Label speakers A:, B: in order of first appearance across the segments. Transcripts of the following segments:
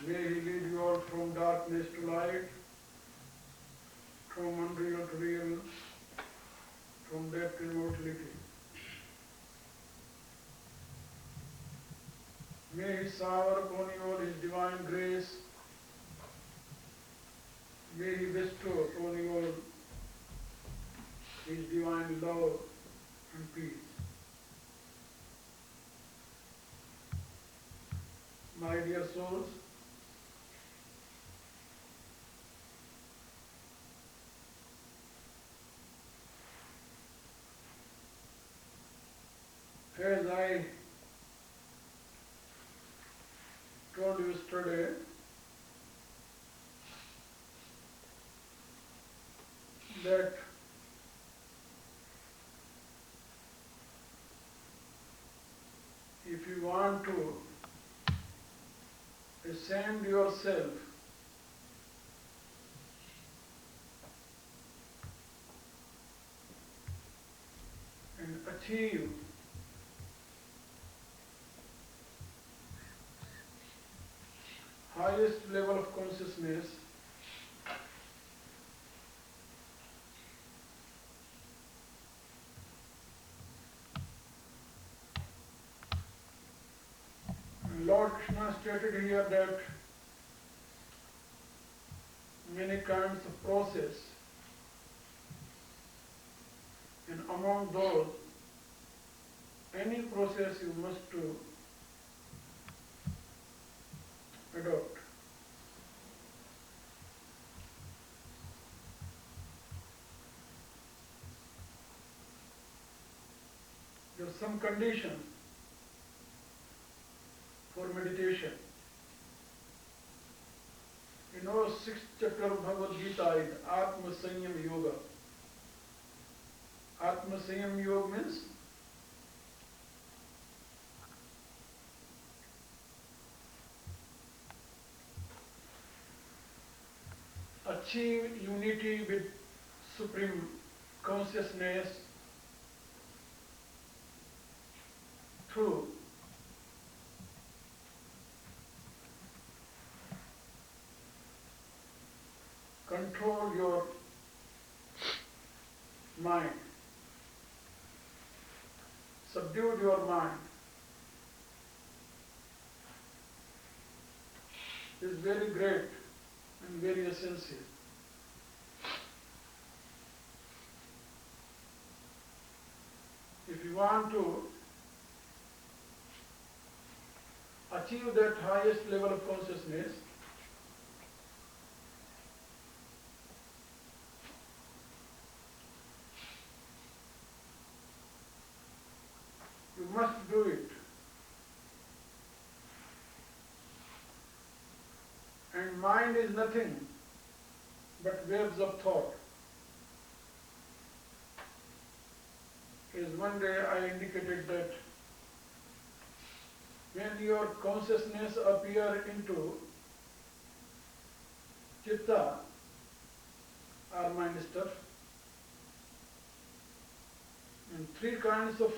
A: May He lead you all from darkness to light, from unreal to real, from death to immortality. May He shower upon you all His divine grace. May He bestow upon you all His divine love and peace. My dear souls, as I told you yesterday, that if you want to ascend yourself and achieve highest level of consciousness, Lord Krishna stated here that many kinds of process, and among those, any process you must to adopt. There are some conditions for meditation. You know, 6th chapter of Bhagavad Gita is Atma Sanyam Yoga. Atma Sanyam Yoga means achieve unity with Supreme Consciousness through control your mind, subdue your mind. Is very great and very essential. If you want to achieve that highest level of consciousness, you must do it. And mind is nothing but waves of thought. As one day I indicated that when your consciousness appear into chitta or mind stuff, and three kinds of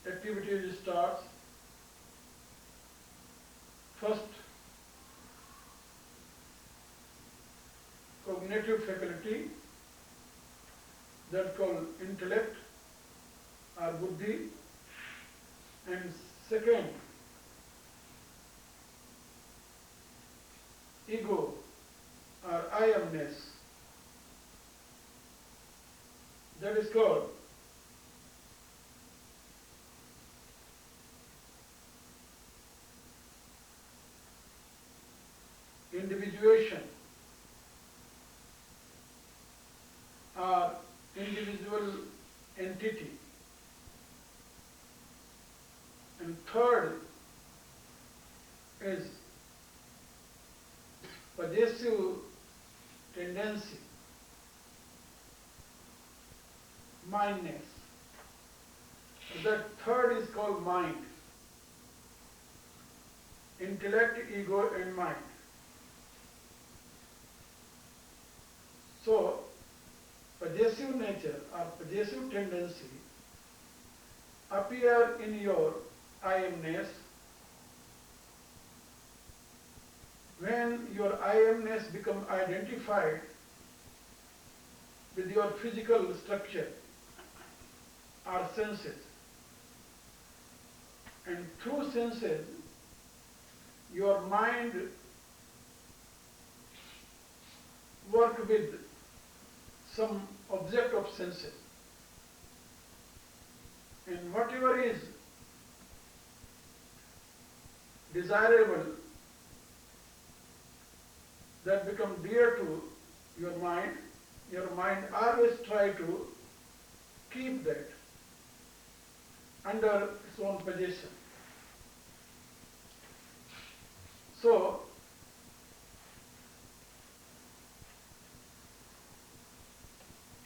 A: activity starts. First, cognitive faculty, that called intellect or buddhi, and second, ego or I amness, that is called individuation or individual entity. And third is possessive tendency, mindness. That third is called mind. Intellect, ego and mind. So, possessive nature or possessive tendency appear in your I amness. When your I amness become identified with your physical structure or senses, and through senses your mind work with some object of senses, and whatever is desirable that become dear to your mind always try to keep that under its own possession. So,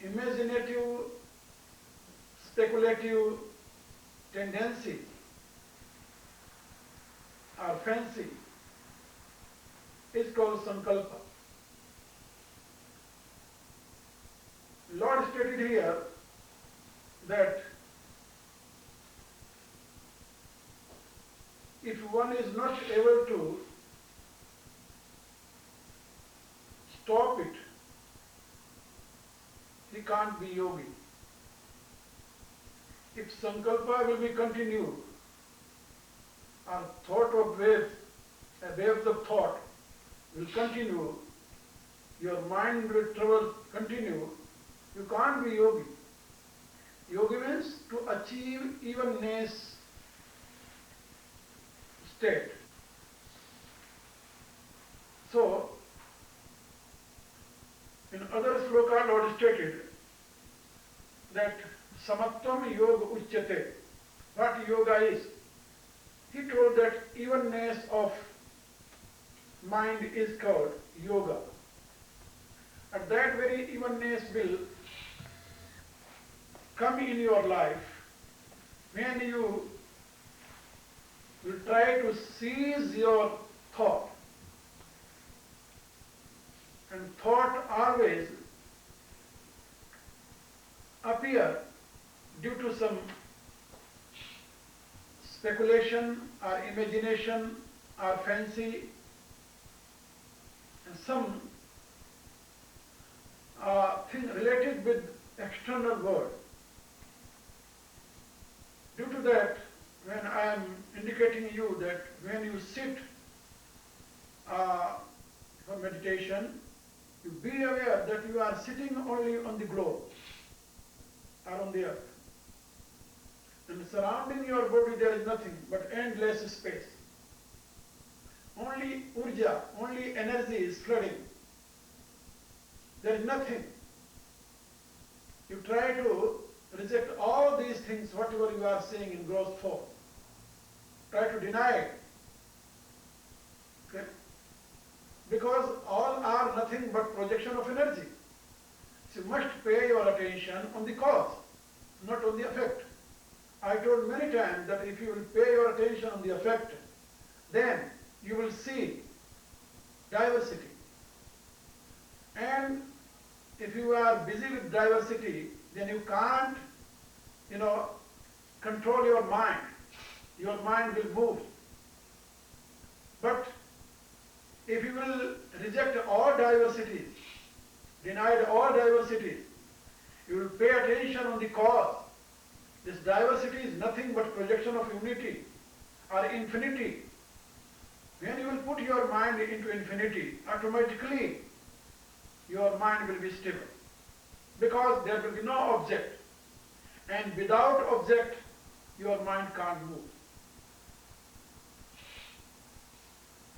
A: imaginative, speculative tendency or fancy is called sankalpa. Lord stated here that if one is not able to stop it, he can't be yogi. If sankalpa will be continued, or thought of waves, waves of thought will continue, your mind will travel, continue, you can't be yogi. Yogi means to achieve evenness state. So, in other sloka, Lord stated that samatvam yoga uchyate. What yoga is? He told that evenness of mind is called yoga. And that very evenness will come in your life when you will try to seize your thought. And thought always appear due to some speculation or imagination or fancy and some thing related with external world. Due to that, when I am indicating you that when you sit for meditation, you be aware that you are sitting only on the globe or on the earth. And surrounding your body there is nothing but endless space. Only urja, only energy is flooding. There is nothing. You try to reject all these things, whatever you are seeing in gross form. Try to deny it. Okay? Because all are nothing but projection of energy. So you must pay your attention on the cause, not on the effect. I told many times that if you will pay your attention on the effect, then you will see diversity. And if you are busy with diversity, then you can't, control your mind. Your mind will move. But if you will reject all diversities, deny all diversities, you will pay attention on the cause. This diversity is nothing but projection of unity or infinity. When you will put your mind into infinity, automatically your mind will be stable. Because there will be no object. And without object, your mind can't move.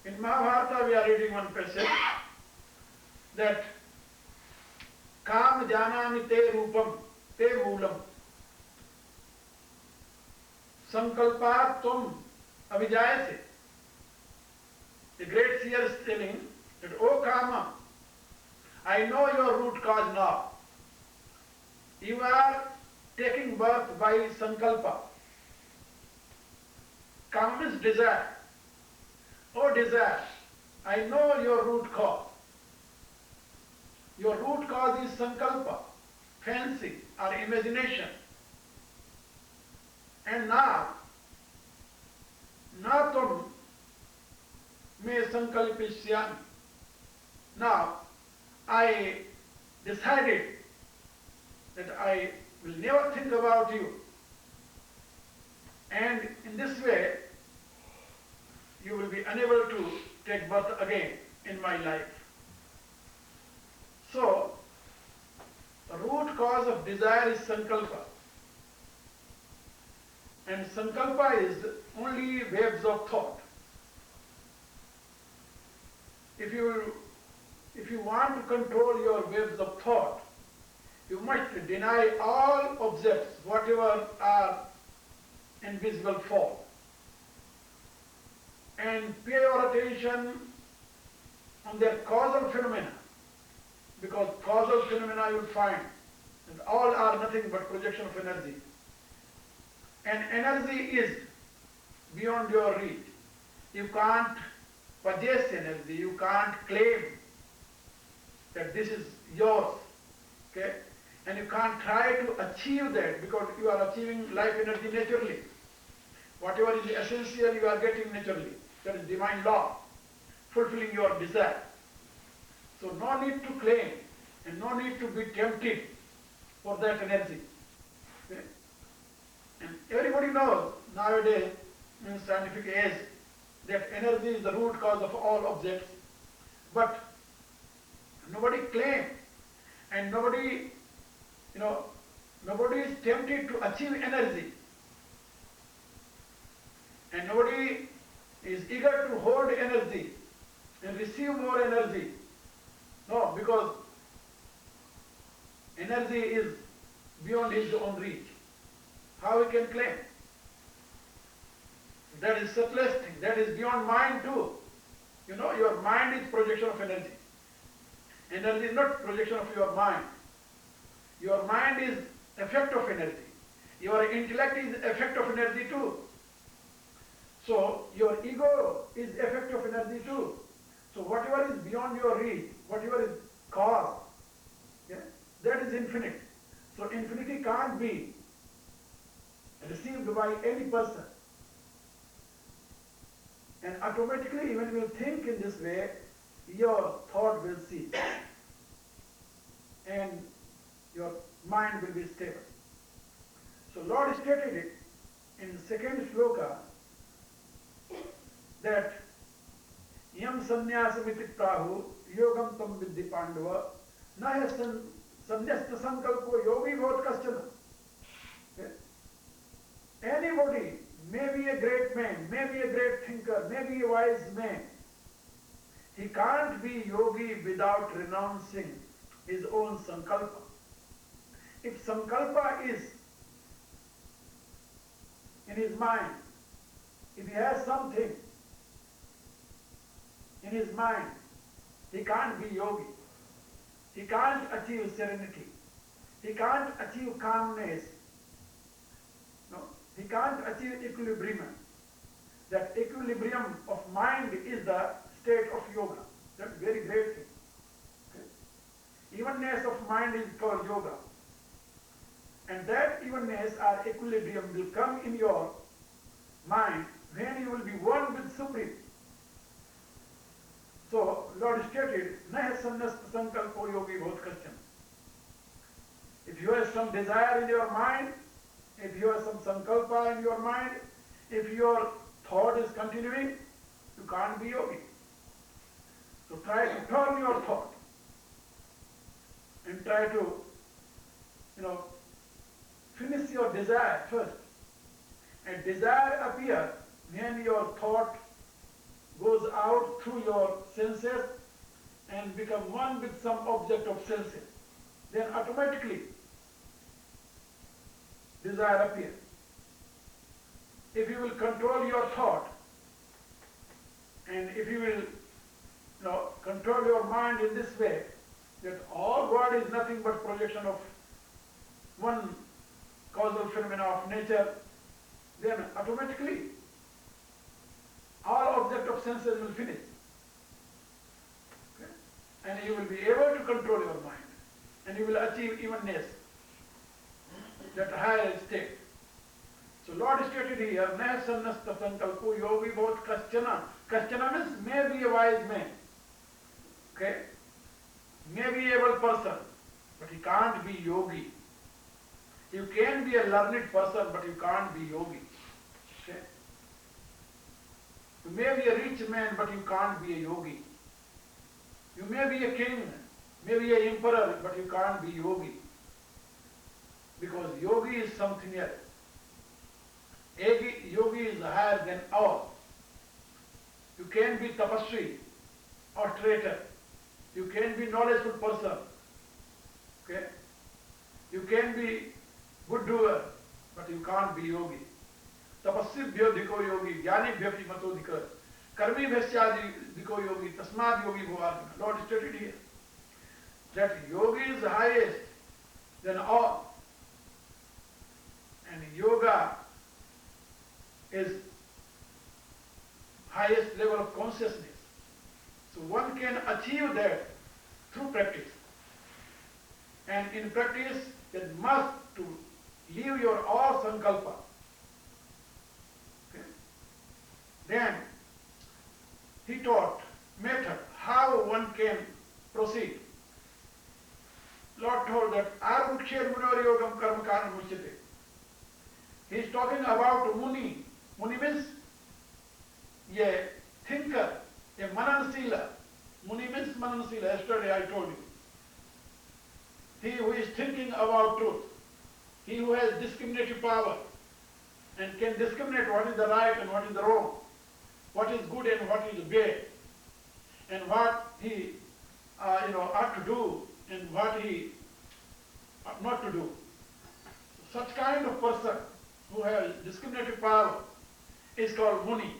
A: In Mahabharata, we are reading one passage that Kam janami te rupam te moolam sankalpat tum avijayase. The great seer is telling that, O Kama, I know your root cause now. You are taking birth by sankalpa. Kama means desire. Oh desire, I know your root cause. Your root cause is sankalpa, fancy or imagination. And now, na tum me sankalpishyami. Now, I decided that I will never think about you. And in this way, you will be unable to take birth again in my life. So, the root cause of desire is sankalpa. And sankalpa is only waves of thought. If you want to control your waves of thought, you must deny all objects, whatever are in visible form. And pay your attention on their causal phenomena, because causal phenomena you will find that all are nothing but projection of energy. And energy is beyond your reach. You can't possess energy, you can't claim that this is yours, okay? And you can't try to achieve that, because you are achieving life energy naturally. Whatever is essential you are getting naturally. That is divine law, fulfilling your desire. So no need to claim and no need to be tempted for that energy. Okay? And everybody knows nowadays, in scientific age, that energy is the root cause of all objects. But nobody claims and nobody is tempted to achieve energy. And nobody is eager to hold energy and receive more energy. No, because energy is beyond his own reach. How he can claim? That is subtlest thing. That is beyond mind too. You know, your mind is projection of energy. Energy is not projection of your mind. Your mind is effect of energy. Your intellect is effect of energy too. So your ego is effect of energy too. So whatever is beyond your reach, whatever is cause, yeah, that is infinite. So infinity can't be received by any person. And automatically, when you think in this way, your thought will cease. And your mind will be stable. So Lord stated it in the second shloka that yam sanyasamiti prahu yogam tam viddhi pandava na sanyasta sankalpo yogi bhavat kaschana. Anybody may be a great man, may be a great thinker, may be a wise man. He can't be yogi without renouncing his own sankalpa. If sankalpa is in his mind, if he has something in his mind, he can't be yogi. He can't achieve serenity. He can't achieve calmness. No, he can't achieve equilibrium. That equilibrium of mind is the state of yoga. That's a very great thing. Okay? Evenness of mind is called yoga. And that evenness or equilibrium will come in your mind when you will be one with Supreme. So, Lord stated, Naha sannasta sankalpo yogi bhavat kaschana. If you have some desire in your mind, if you have some sankalpa in your mind, if your thought is continuing, you can't be yogi. So try to turn your thought and try to, finish your desire first. And desire appears when your thought goes out through your senses and become one with some object of senses. Then automatically desire appears. If you will control your thought and if you will control your mind in this way, that all God is nothing but projection of one causal phenomena of nature, then automatically all object of senses will finish. Okay? And you will be able to control your mind and you will achieve evenness, that higher state. So Lord stated here, Neh sannasta sankalpo yogi bhavat kaschana. Kaschana means may be a wise man. Okay? May be able person, but he can't be yogi. You can be a learned person, but you can't be yogi. Okay? You may be a rich man, but you can't be a yogi. You may be a king, maybe an emperor, but you can't be yogi. Because yogi is something else. Yogi is higher than all. You can be tapasvi or traitor. You can be knowledgeable person. Okay? You can be good doer, but you can't be yogi. Tapasvibhyo dhiko yogi, jnanibhyo kimato dhika, karmibhyasya dhiko yogi, tasmad yogi bhavarjuna. Lord stated here that yogi is the highest than all. And yoga is highest level of consciousness. So one can achieve that through practice. And in practice, it must to leave your all sankalpa. Okay? Then he taught method how one can proceed. Lord told that Arukshir Munor Yogam Karma Karan Muchite. He is talking about Muni. Muni means a thinker, a Manansila. Muni means Manansila. Yesterday I told you. He who is thinking about truth. He who has discriminative power and can discriminate what is the right and what is the wrong, what is good and what is bad, and what he ought to do and what he ought not to do. Such kind of person who has discriminative power is called Muni.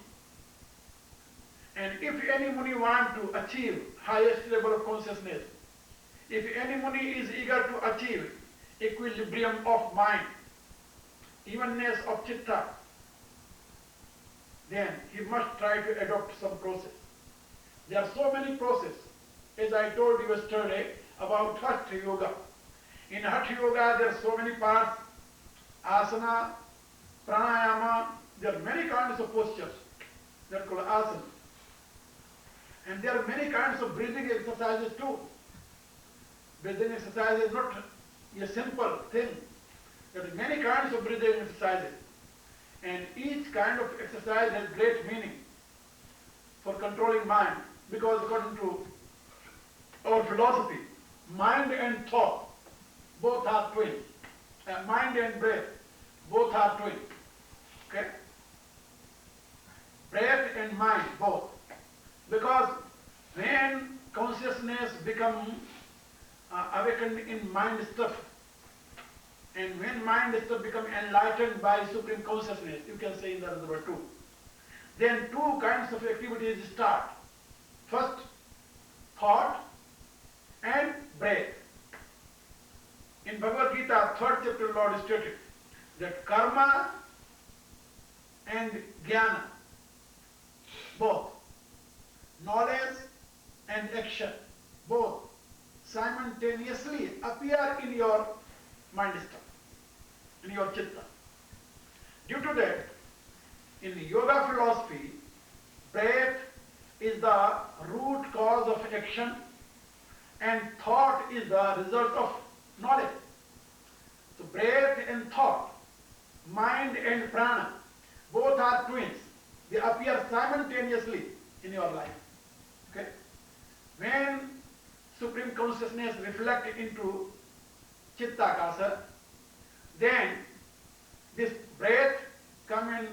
A: And if any Muni want to achieve highest level of consciousness, if any Muni is eager to achieve equilibrium of mind, evenness of chitta, then he must try to adopt some process. There are so many processes, as I told you yesterday about Hatha Yoga. In Hatha Yoga there are so many parts, asana, pranayama, there are many kinds of postures that are called asana. And there are many kinds of breathing exercises too. Breathing exercise is not a simple thing. There are many kinds of breathing exercises. And each kind of exercise has great meaning for controlling mind. Because according to our philosophy, mind and thought both are twins. Mind and breath both are twins. Okay? Breath and mind both. Because when consciousness becomes awakened in mind stuff, and when mind stuff becomes enlightened by supreme consciousness, you can say in the number two, then two kinds of activities start. First, thought and breath. In Bhagavad Gita, 3rd chapter, Lord stated that karma and jnana, both knowledge and action, both simultaneously appear in your mind stuff, in your chitta. Due to that, in yoga philosophy, breath is the root cause of action and thought is the result of knowledge. So breath and thought, mind and prana, both are twins. They appear simultaneously in your life. Okay? When Supreme Consciousness reflects into Chittakasa, then this breath come and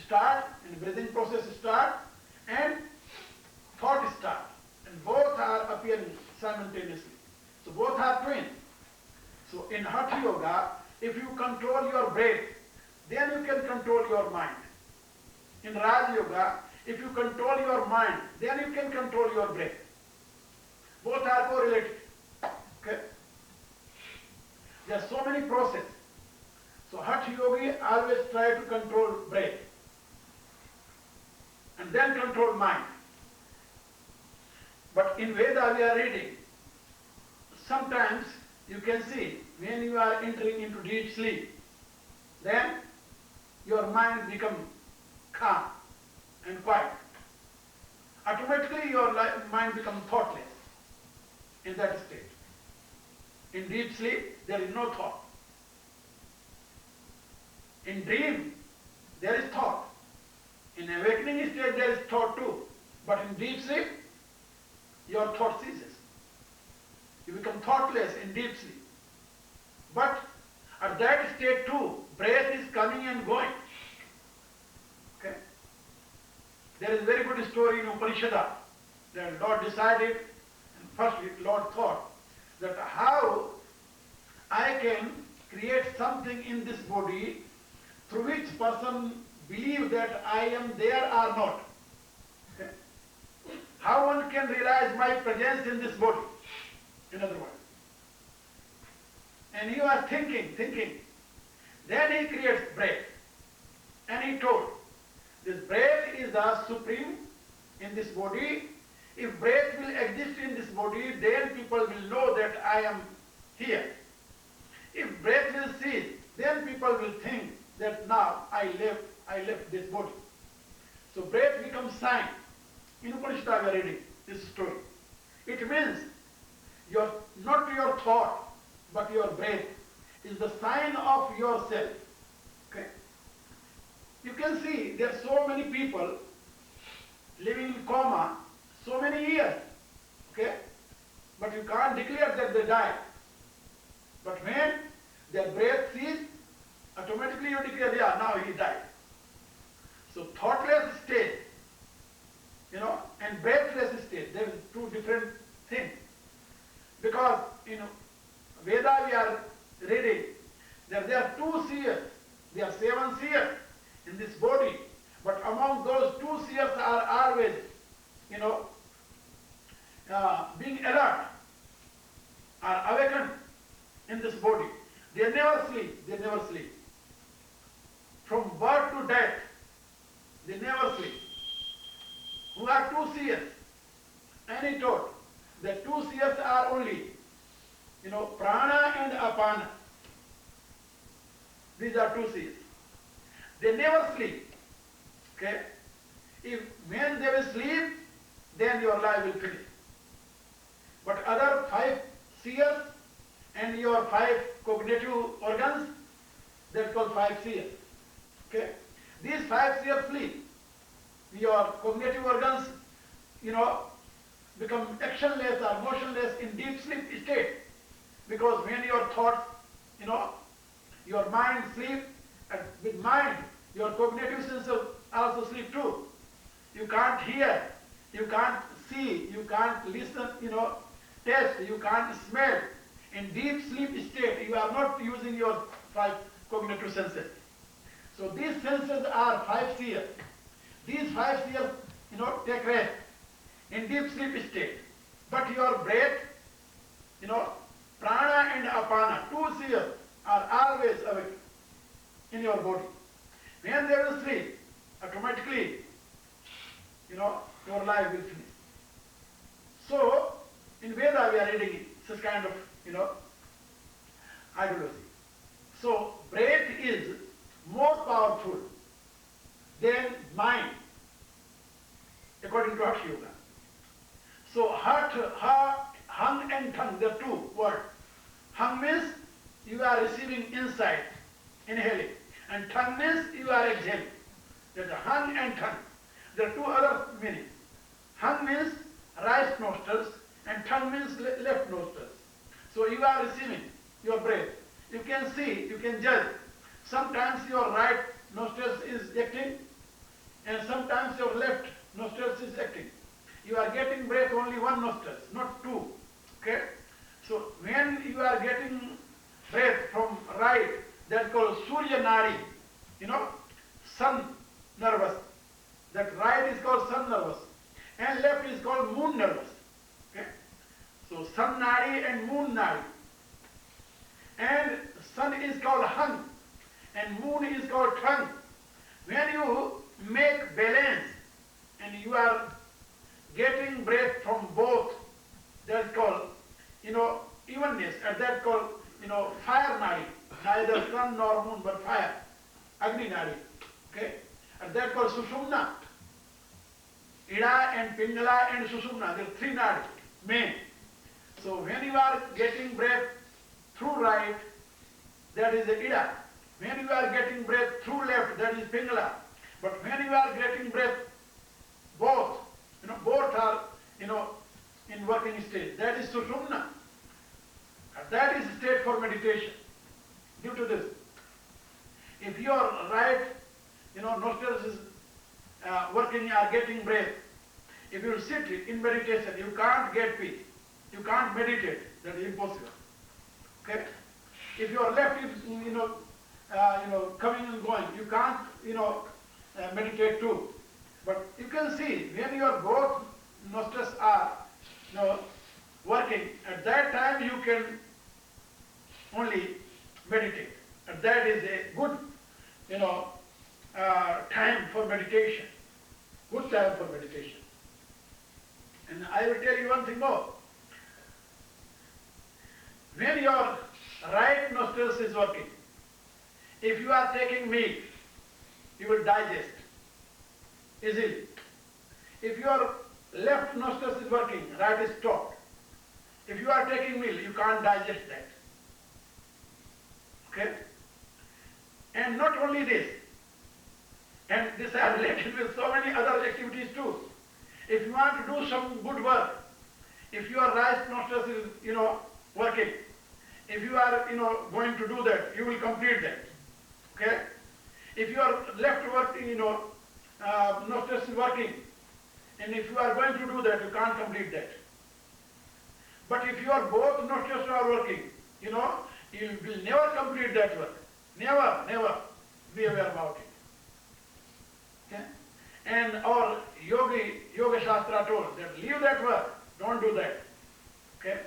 A: start, and breathing process start, and thought start. And both are appearing simultaneously. So both are twins. So in Hatha Yoga, if you control your breath, then you can control your mind. In Raj Yoga, if you control your mind, then you can control your breath. Both are correlated. Okay? There are so many processes. So Hatha Yogi always try to control breath and then control mind. But in Veda we are reading, sometimes you can see when you are entering into deep sleep, then your mind become calm and quiet. Automatically your mind becomes thoughtless in that state. In deep sleep, there is no thought. In dream, there is thought. In awakening state, there is thought too. But in deep sleep, your thought ceases. You become thoughtless in deep sleep. But at that state too, breath is coming and going. Okay? There is a very good story in Upanishad that Lord decided, and first Lord thought, that how I can create something in this body through which person believe that I am there or not. Okay? How one can realize my presence in this body, in other words. And he was thinking. Then he creates breath. And he told, this breath is the supreme in this body. If breath will exist in this body, then people will know that I am here. If breath will cease, then people will think that now I left this body. So breath becomes sign. In Upanishad we are reading this story. It means not your thought, but your breath is the sign of yourself. Okay? You can see there are so many people living in coma so many years. Okay? But you can't declare that they died. But when their breath ceases, automatically you declare, yeah, now he died. So thoughtless state, and breathless state, there is two different things. Because in Veda we are reading that there are two seers, there are 7 seers in this body, but among those 2 seers are always, being alert, are awakened in this body. They never sleep. From birth to death, they never sleep. Who are 2 seers? And he told that 2 seers are only, prana and apana. These are 2 seers. They never sleep. Okay? When they will sleep, then your life will finish. But other 5 seers and your 5 cognitive organs, that's called 5 seers. Okay? These 5 seers sleep. Your cognitive organs, become actionless or motionless in deep sleep state. Because when your thoughts, your mind sleep, and with mind, your cognitive senses also sleep too. You can't hear, you can't see, you can't listen, taste, you can't smell. In deep sleep state, you are not using your 5 cognitive senses. So these senses are 5 seers. These 5 seers, take rest in deep sleep state. But your breath, prana and apana, 2 seers are always awake in your body. When they will sleep, automatically, your life will finish. So, in Veda we are reading such kind of, ideology. So, breath is more powerful than mind, according to Hatha Yoga. So, hung and tongue, there are 2 words. Hung means you are receiving insight, inhaling, and tongue means you are exhaling. There is hung and tongue. There are 2 other meanings. Hung means right nostrils, and tongue means left nostrils. So you are receiving your breath. You can see, you can judge. Sometimes your right nostrils is acting, and sometimes your left nostrils is acting. You are getting breath only 1 nostril, not 2. Okay? So when you are getting breath from right, that's called Surya Nadi. Sun nervous. That right is called sun nervous. And left is called moon nervous. Okay? So sun nadi and moon nadi. And sun is called hung. And moon is called tongue. When you make balance and you are getting breath from both, that's called, evenness. And that's called, fire nadi. Neither sun nor moon, but fire. Agni nadi. Okay? And that called Sushumna. Ida and Pingala and Sushumna, there are three nadis, main. So when you are getting breath through right, that is the Ida. When you are getting breath through left, that is Pingala. But when you are getting breath both, both are, in working state, that is Sushumna. And that is state for meditation. Due to this, if your right, nostrils is working, are getting breath, if you sit in meditation, you can't get peace. You can't meditate. That is impossible. Okay? If your left is, coming and going, you can't, meditate too. But you can see when your both nostrils are, working, at that time you can only meditate. And that is a good, time for meditation. Good time for meditation. And I will tell you one thing more. When your right nostrils is working, if you are taking milk, you will digest easily. If your left nostrils is working, right is stopped. If you are taking milk, you can't digest that. Okay? And not only this, and this are related with so many other activities too. If you want to do some good work, if your right nostrils is, working, if you are, going to do that, you will complete that. Okay? If your left working, nostrils is working, and if you are going to do that, you can't complete that. But if your both nostrils are working, you will never complete that work. Never, never be aware about it. Okay? And our Yoga Shastra told that leave that work, don't do that. Okay?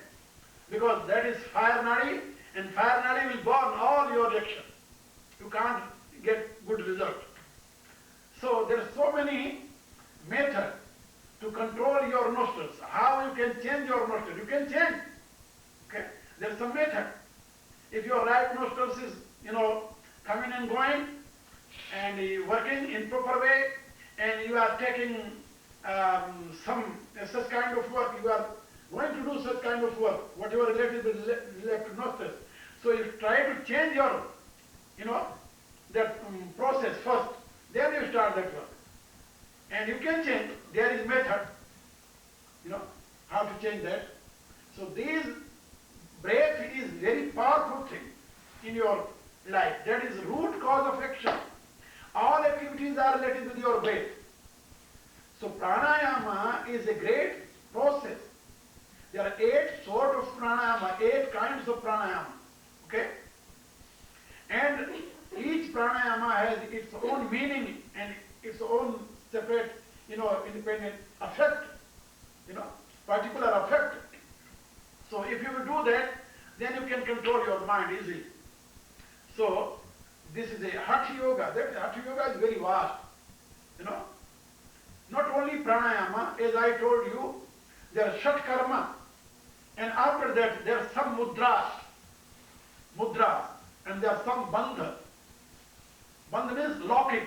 A: Because that is fire nadi, and fire nadi will burn all your action. You can't get good result. So there are so many methods to control your nostrils. How you can change your nostrils? You can change. Okay? There is some method. If your right nostrils is, coming and going, and working in proper way, and you are taking such kind of work, you are going to do such kind of work, whatever related with left nostrils. So you try to change your, that process first, then you start that work. And you can change, there is method, how to change that. So this breath is very powerful thing in your life. That is root cause of action. All activities are related with your breath. So pranayama is a great process. There are 8 sort of pranayama, 8 kinds of pranayama. Okay? And each pranayama has its own meaning and its own separate, independent effect, particular effect. So if you will do that, then you can control your mind easily. So this is a Hatha Yoga. That Hatha Yoga is very vast. Not only pranayama, as I told you, there are Shat Karma. And after that, there are some mudras, and there are some bandha. Bandha means locking.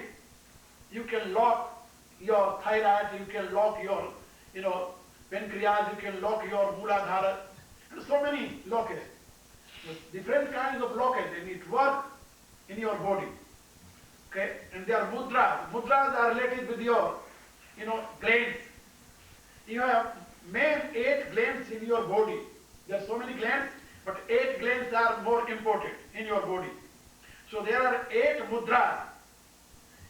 A: You can lock your thyroid, you can lock your, pancreas, you can lock your Mooladhara, and so many lockages. Different kinds of lockages, and it work in your body. Okay? And there are mudras. Mudras are related with your, glands. You have main 8 glands in your body. There are so many glands, but 8 glands are more important in your body. So there are 8 mudras.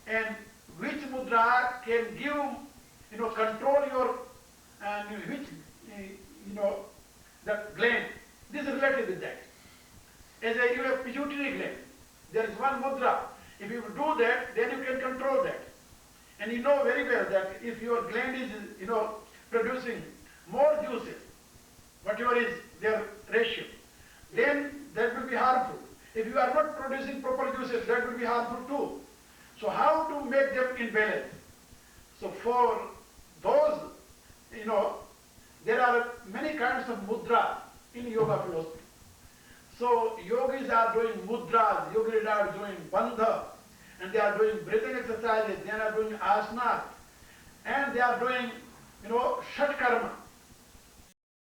A: And which mudra can give, control your, which, the gland. This is related with that. As you have pituitary gland, there is one mudra. If you do that, then you can control that. And you know very well that if your gland is, producing more juices, whatever is their ratio, then that will be harmful. If you are not producing proper juices, that will be harmful too. So how to make them in balance? So for those, there are many kinds of mudra in yoga philosophy. So yogis are doing mudras, yogis are doing bandha, and they are doing breathing exercises, they are doing asanas, and they are doing